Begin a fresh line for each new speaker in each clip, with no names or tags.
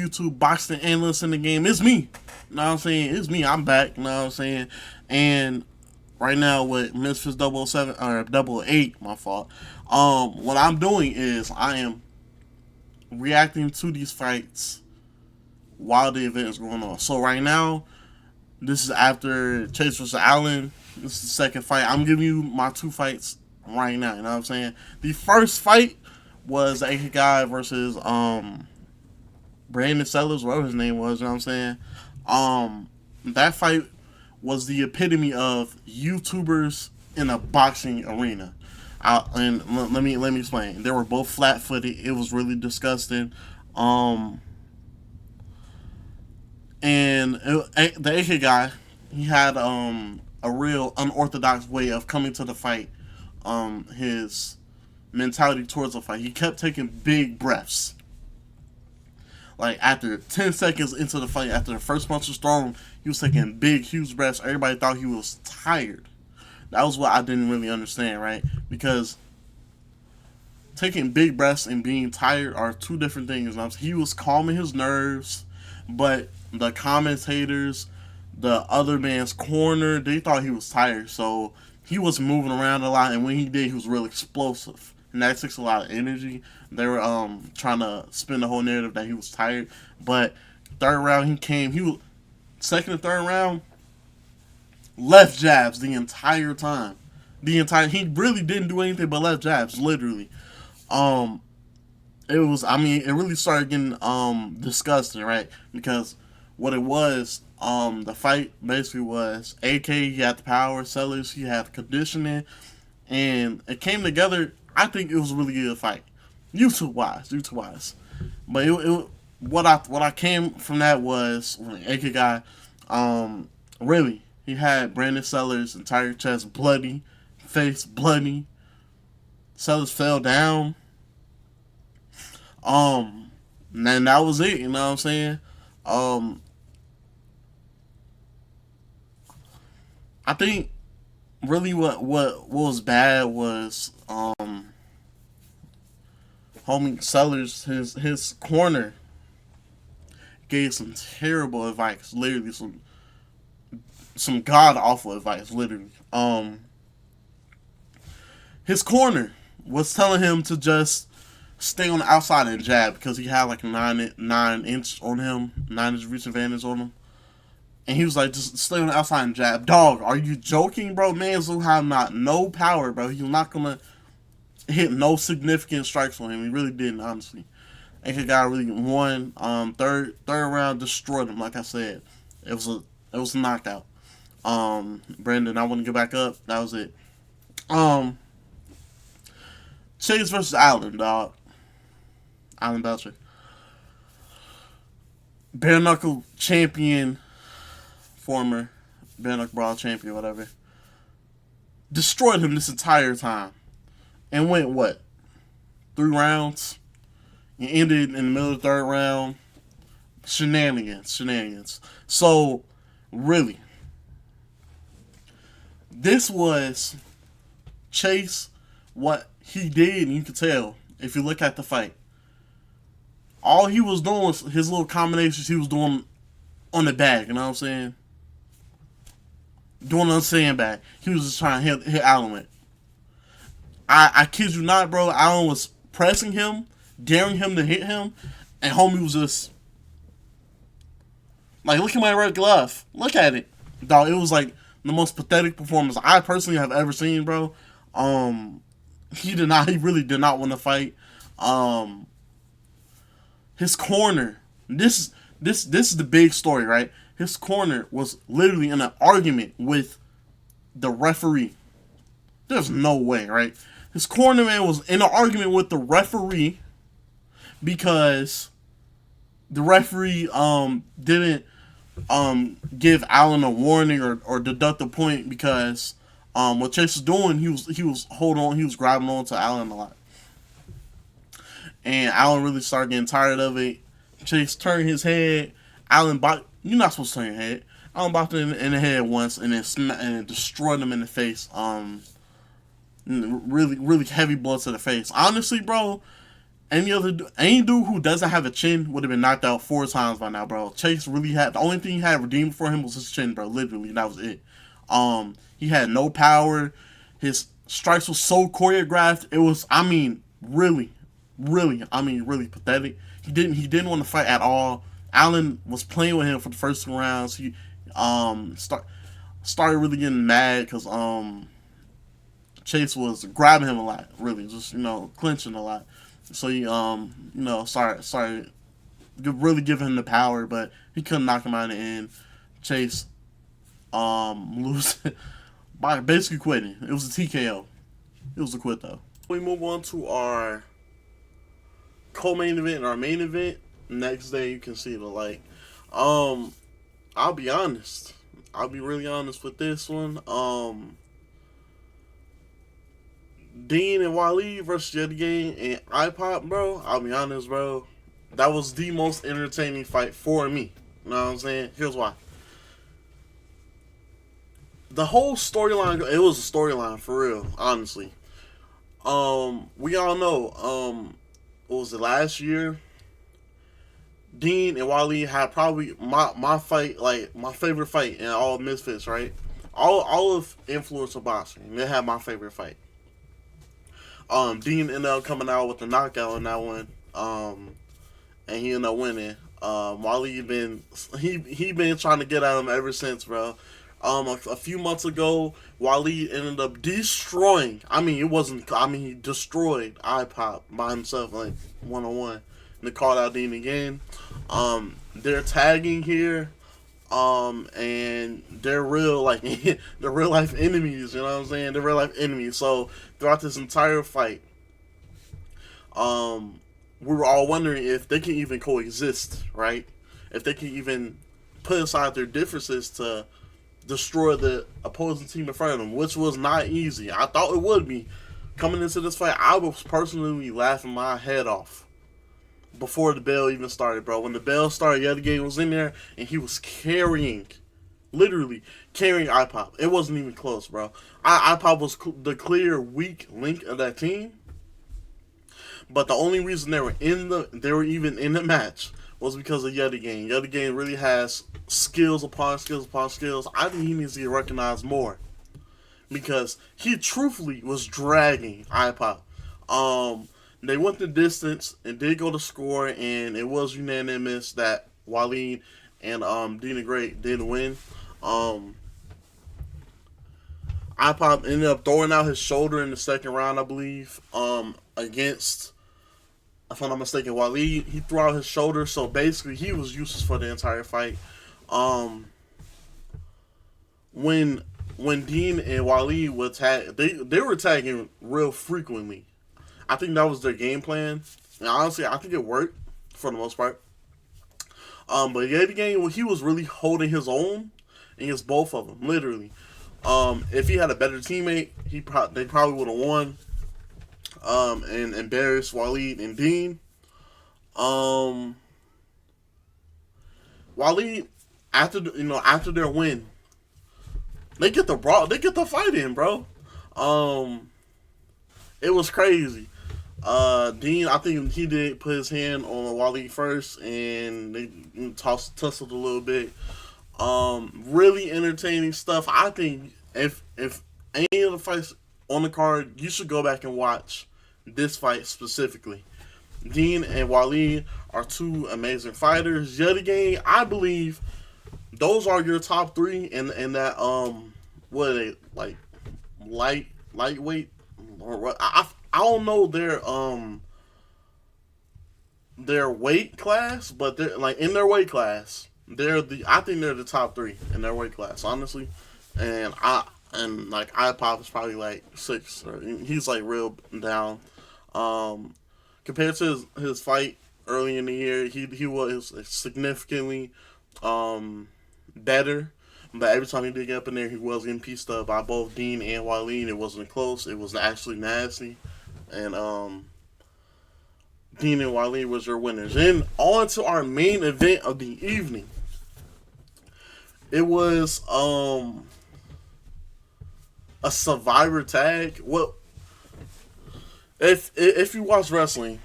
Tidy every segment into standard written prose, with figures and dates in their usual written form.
YouTube boxing analyst in the game. It's me. You know what I'm saying? It's me. I'm back. You know what I'm saying? And right now with Misfits 007 or 88, my fault. What I'm doing is I am reacting to these fights while the event is going on. So right now, this is after Chase vs. Allen. This is the second fight. I'm giving you my two fights right now. You know what I'm saying? The first fight was AK guy versus Brandon Sellers, whatever his name was. You know what I'm saying? That fight was the epitome of YouTubers in a boxing arena. Let me explain. They were both flat-footed. It was really disgusting. And the AK guy, he had a real unorthodox way of coming to the fight. His mentality towards the fight. He kept taking big breaths. Like after 10 seconds into the fight, after the first punch was thrown, he was taking big, huge breaths. Everybody thought he was tired. That was what I didn't really understand, right? Because taking big breaths and being tired are two different things. He was calming his nerves, but the commentators, the other man's corner, they thought he was tired. So he was moving around a lot, and when he did, he was real explosive. And that takes a lot of energy. They were trying to spin the whole narrative that he was tired. But third round, he was second and third round, left jabs the entire time. He really didn't do anything but left jabs, literally. It really started getting disgusting, right? Because what it was, the fight basically was AK, he had the power, Sellers, he had the conditioning, and it came together. I think it was a really good fight, YouTube wise. But what I came from that was when the AK guy, really, he had Brandon Sellers' entire chest bloody, face bloody. Sellers fell down. And that was it. You know what I'm saying? I think really what was bad was homie Sellers, his corner gave some terrible advice, literally some god awful advice, literally. His corner was telling him to just stay on the outside and jab because he had like a 9-inch on him, 9-inch reach advantage on him. And he was like, just stay on the outside and jab. Dog, are you joking, bro? Man's will have no power, bro. He's not gonna hit no significant strikes on him. He really didn't, honestly. AK guy really won. Third round destroyed him. Like I said, it was a knockout. Brandon, I want to get back up. That was it. Chase versus Allen, dog. Allen Belcher. Bare knuckle champion, former bare knuckle brawl champion, whatever. Destroyed him this entire time. And went what? 3 rounds? You ended in the middle of the third round. Shenanigans. So, really, this was Chase, what he did, and you could tell if you look at the fight. All he was doing was his little combinations he was doing on the bag, you know what I'm saying? Doing on the sandbag. He was just trying to hit Allen with. I kid you not, bro. Allen was pressing him, daring him to hit him, and homie was just like, look at my red glove. Look at it. Dog, it was like the most pathetic performance I personally have ever seen, bro. He really did not want to fight. His corner, this is the big story, right? His corner was literally in an argument with the referee. There's no way, right? His corner man was in an argument with the referee because the referee didn't give Allen a warning or deduct a point because what Chase was doing, he was grabbing on to Allen a lot. And Allen really started getting tired of it. Chase turned his head. Allen you're not supposed to turn your head. Allen bopped him in the head once and then destroyed him in the face. Really, really heavy blow to the face. Honestly, bro, any dude who doesn't have a chin would have been knocked out 4 times by now, bro. Chase really had the only thing he had redeemed for him was his chin, bro. Literally, that was it. He had no power. His strikes was so choreographed. It was, I mean, really, really pathetic. He didn't want to fight at all. Allen was playing with him for the first 2 rounds. He started really getting mad because Chase was grabbing him a lot, really, just clinching a lot. So he started really giving him the power, but he couldn't knock him out in the end. Chase lose by basically quitting. It was a TKO. It was a quit though. We move on to our co-main event and our main event. Next day you can see the like. I'll be honest. I'll be really honest with this one. Dean and Wally versus Yeti Gang and iPop, bro. I'll be honest, bro. That was the most entertaining fight for me. You know what I'm saying? Here's why. The whole storyline, it was a storyline for real, honestly. We all know, what was it, last year? Dean and Wally had probably my fight, like my favorite fight in all Misfits, right? All of influencer boxing, they had my favorite fight. Dean ended up coming out with a knockout in that one, and he ended up winning. Wally he been trying to get at him ever since, bro. A few months ago, Wally ended up destroying. I mean, it wasn't. I mean, he destroyed iPop by himself, like 1-on-1. And they called out Dean again. They're tagging here, and they're real like they're real life enemies. You know what I'm saying? They're real life enemies. So throughout this entire fight, we were all wondering if they can even coexist, right? If they can even put aside their differences to destroy the opposing team in front of them, which was not easy. I thought it would be. Coming into this fight, I was personally laughing my head off before the bell even started, bro. When the bell started, Yeti Gang was in there, and he was literally carrying iPop. It wasn't even close, bro. iPop was the clear weak link of that team. But the only reason they were even in the match was because of Yeti Gang. Yeti Gang really has skills upon skills upon skills. I think he needs to get recognized more because he truthfully was dragging iPop. They went the distance and did go to score, and it was unanimous that Waleed and Dina Great did win. iPop ended up throwing out his shoulder in the second round, I believe, against, if I'm not mistaken, Waleed. He threw out his shoulder, so basically he was useless for the entire fight. When Dean and Waleed would tag, they were tagging real frequently. I think that was their game plan. And honestly, I think it worked for the most part. But Yeti Gang, he was really holding his own against both of them, literally. If he had a better teammate, they probably would have won. And embarrassed Waleed and Dean. Waleed, after their win, they get the fight in, bro. It was crazy. Dean, I think he did put his hand on Waleed first, and they tussled a little bit. Really entertaining stuff. I think if any of the fights on the card, you should go back and watch this fight specifically. Dean and Waleed are two amazing fighters. Yeti Gang, I believe those are your top three in that what are they, like, lightweight or what? I don't know their weight class, but they're like in their weight class. I think they're the top three in their weight class, honestly. And like iPop is probably like 6, or he's like real down. Compared to his fight early in the year, he was significantly better. But every time he did get up in there, he was getting pieced up by both Dean and Waleed. It wasn't close. It was actually nasty. And Dean and Waleed was your winners. And on to our main event of the evening. It was a Survivor tag. Well, if you watch wrestling,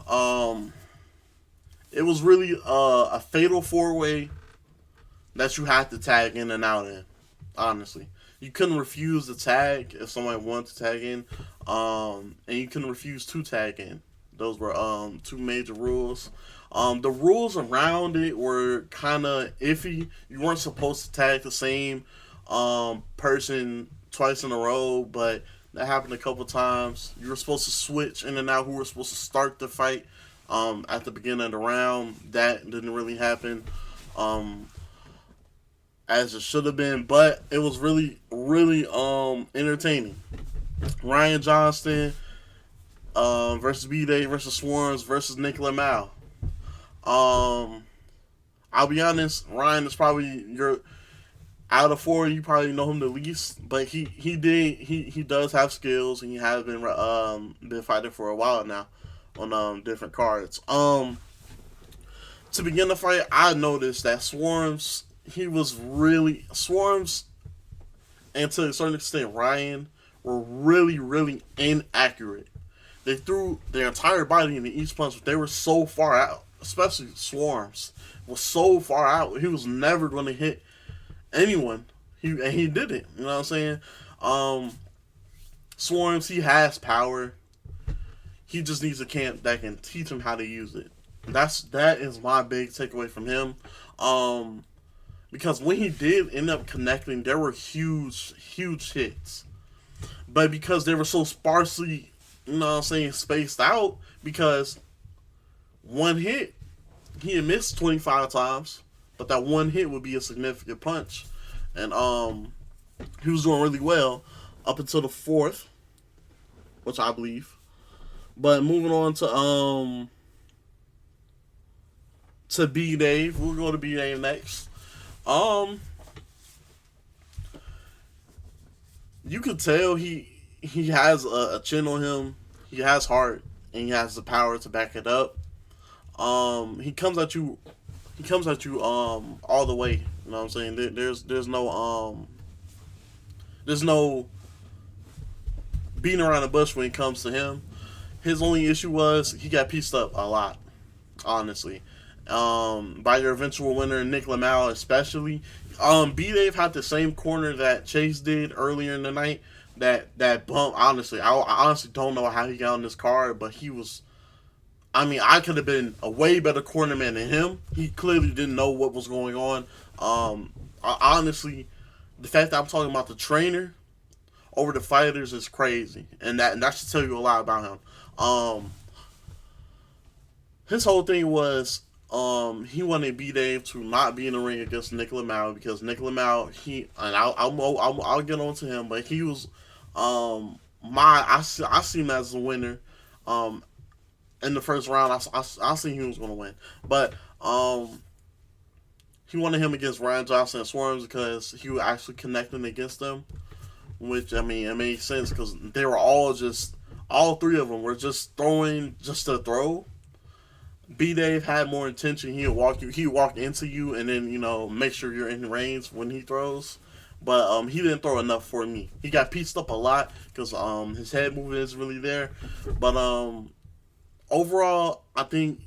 Um, it was really a fatal four way that you had to tag in and out in. Honestly, you couldn't refuse to tag if somebody wanted to tag in, and you couldn't refuse to tag in. Those were two major rules. The rules around it were kind of iffy. You weren't supposed to tag the same person twice in a row, but that happened a couple times. You were supposed to switch in and out who were supposed to start the fight at the beginning of the round. That didn't really happen. Um, as it should have been, but it was really, really entertaining. Ryan Johnston versus B Day versus Swarms versus Nick Lamau. Um, I'll be honest, Ryan is probably your out of four. You probably know him the least, but he does have skills, and he has been fighting for a while now on different cards. To begin the fight, I noticed that Swarms, and to a certain extent Ryan, were really, really inaccurate. They threw their entire body into each punch, but they were so far out. Especially Swarms was so far out. He was never going to hit anyone. He didn't. You know what I'm saying? Um, Swarms, he has power. He just needs a camp that can teach him how to use it. That is my big takeaway from him. Because when he did end up connecting, there were huge, huge hits. But because they were so sparsely, you know what I'm saying, spaced out, because one hit, he had missed 25 times, but that one hit would be a significant punch. And he was doing really well up until the fourth, which I believe. But moving on to B Dave, we'll go to B Dave next. Um, you could tell he has a chin on him. He has heart, and he has the power to back it up. He comes at you. He comes at you all the way. You know what I'm saying? There's no beating around the bush when it comes to him. His only issue was he got pieced up a lot, honestly. By your eventual winner, Nick Lamau, especially. B Dave had the same corner that Chase did earlier in the night. That bump, honestly, I honestly don't know how he got on this card, but he was. I mean, I could have been a way better cornerman than him. He clearly didn't know what was going on. Honestly, the fact that I'm talking about the trainer over the fighters is crazy, and that should tell you a lot about him. His whole thing was he wanted B Dave to not be in the ring against Nick Lamau, because Nick Lamau, I'll get on to him, but he was I see him as a winner. In the first round, I see he was going to win, but he wanted him against Ryan Johnson and Swarms because he was actually connecting against them, which, I mean, it made sense because they were all three of them were just throwing just to throw. B Dave had more intention. He'd walk into you, and then, make sure you're in range when he throws. But he didn't throw enough for me. He got pieced up a lot because his head movement is really there. But overall, I think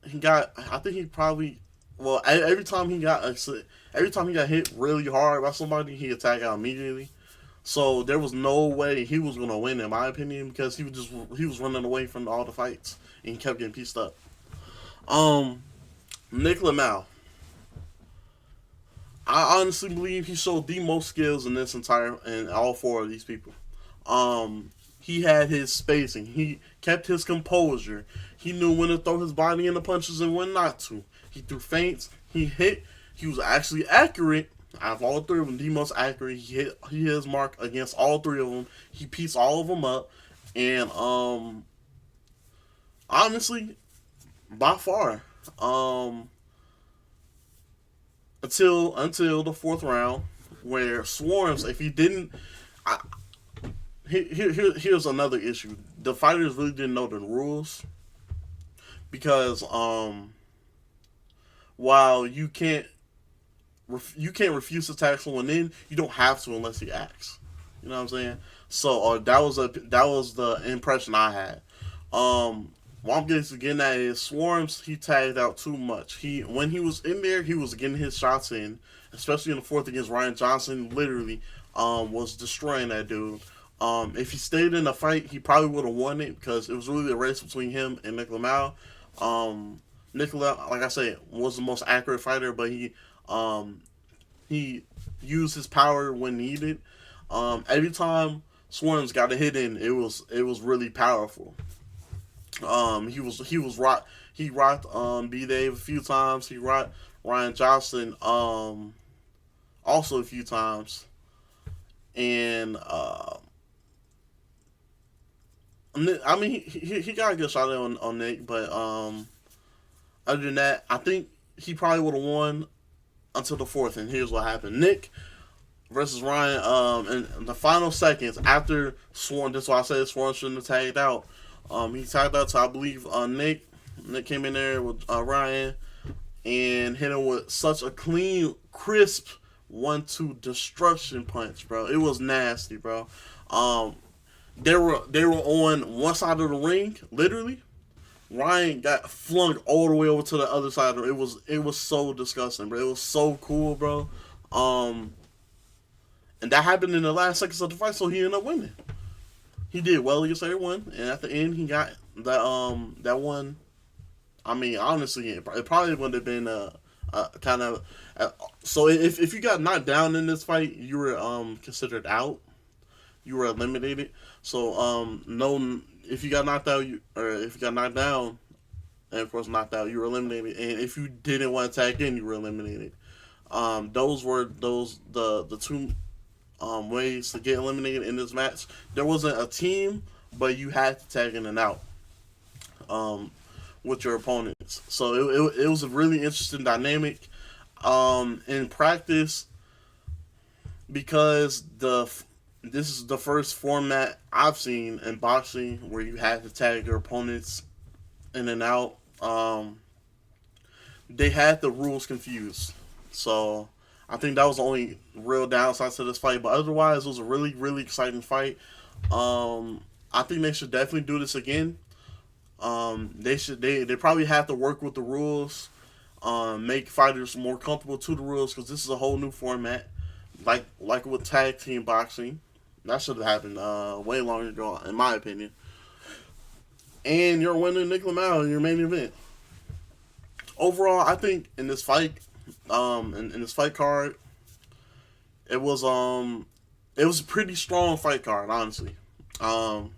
he probably, well, every time he got hit really hard by somebody, he attacked out immediately. So there was no way he was gonna win, in my opinion, because he was running away from all the fights, and he kept getting pieced up. Nick Lamau, I honestly believe he showed the most skills in all four of these people. He had his spacing. He kept his composure. He knew when to throw his body in the punches and when not to. He threw feints. He hit. He was actually accurate. Out of all three of them, the most accurate. He hit his mark against all three of them. He pieced all of them up. And honestly, by far, until the fourth round, where Swarms, if he didn't, here's another issue. The fighters really didn't know the rules, because while you can't refuse to tag someone in, you don't have to unless he asks. You know what I'm saying? So that was the impression I had. what I'm getting at is Swarms. He tagged out too much. When he was in there, he was getting his shots in, especially in the fourth against Ryan Johnson. Literally, was destroying that dude. If he stayed in the fight, he probably would have won it because it was really a race between him and Nick Lamau. Nick Lamau, like I said, was the most accurate fighter, but he used his power when needed. Every time Swarms got a hit in, it was really powerful. He rocked B Dave a few times. He rocked Ryan Johnson also a few times, and I mean he got a good shot on Nick, but other than that, I think he probably would have won until the fourth. And here's what happened: Nick versus Ryan. In the final seconds after Swarm, that's why I said Swarm shouldn't have tagged out. He tagged out to, I believe, Nick. Nick came in there with Ryan and hit him with such a clean, crisp 1-2 destruction punch, bro. It was nasty, bro. They were on one side of the ring, literally. Ryan got flung all the way over to the other side. It was so disgusting, bro. It was so cool, bro. And that happened in the last seconds of the fight, so he ended up winning. He did well against everyone, and at the end, he got that one. I mean, honestly, it probably would have been kind of. So if you got knocked down in this fight, you were considered out. You were eliminated. So no, if you got knocked out, if you got knocked down, and of course knocked out, you were eliminated. And if you didn't want to tag in, you were eliminated. Those were the two ways to get eliminated in this match. There wasn't a team, but you had to tag in and out with your opponents. So it was a really interesting dynamic in practice, because this is the first format I've seen in boxing where you had to tag your opponents in and out. They had the rules confused, so I think that was the only real downside to this fight. But otherwise, it was a really, really exciting fight. I think they should definitely do this again. They probably have to work with the rules, make fighters more comfortable to the rules, because this is a whole new format, like with tag team boxing. That should have happened way longer ago, in my opinion. And you're winning Nick Lamau in your main event. Overall, I think in this fight, in this fight card, it was a pretty strong fight card, honestly. I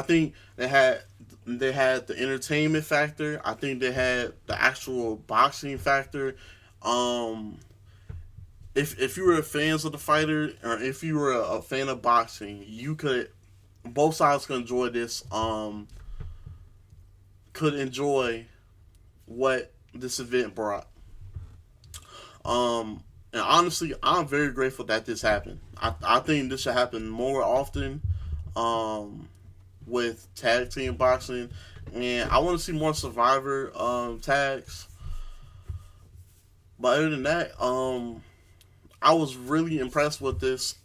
think they had the entertainment factor. I think they had the actual boxing factor. If you were fans of the fighter, or if you were a fan of boxing, both sides could enjoy this. Could enjoy what this event brought. And honestly, I'm very grateful that this happened. I think this should happen more often with tag team boxing, and I want to see more Survivor tags. But other than that, I was really impressed with this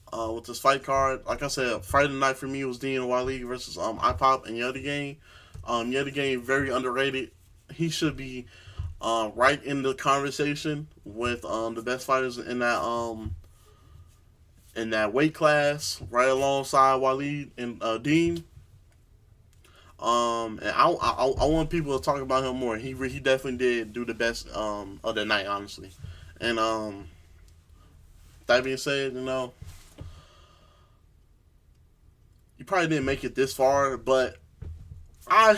fight card. Like I said, Friday night for me was Dean Wiley versus iPop and Yeti Game. Yeti Game, very underrated. He should be right in the conversation with the best fighters in that weight class, right alongside Waleed and Dean. And I want people to talk about him more. He definitely did do the best of the night, honestly. And that being said, you probably didn't make it this far, but I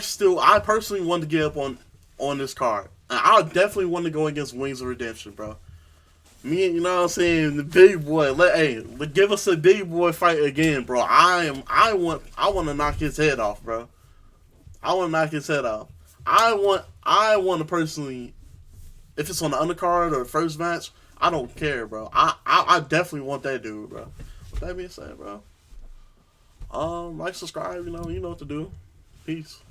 personally wanted to get up on this card. And I definitely want to go against Wings of Redemption, bro. Me, you know what I'm saying, the big boy. Give us a big boy fight again, bro. I want to knock his head off, bro. I want to knock his head off. I want to personally, if it's on the undercard or the first match, I don't care, bro. I definitely want that dude, bro. With that being said, bro, like, subscribe, you know what to do. Peace.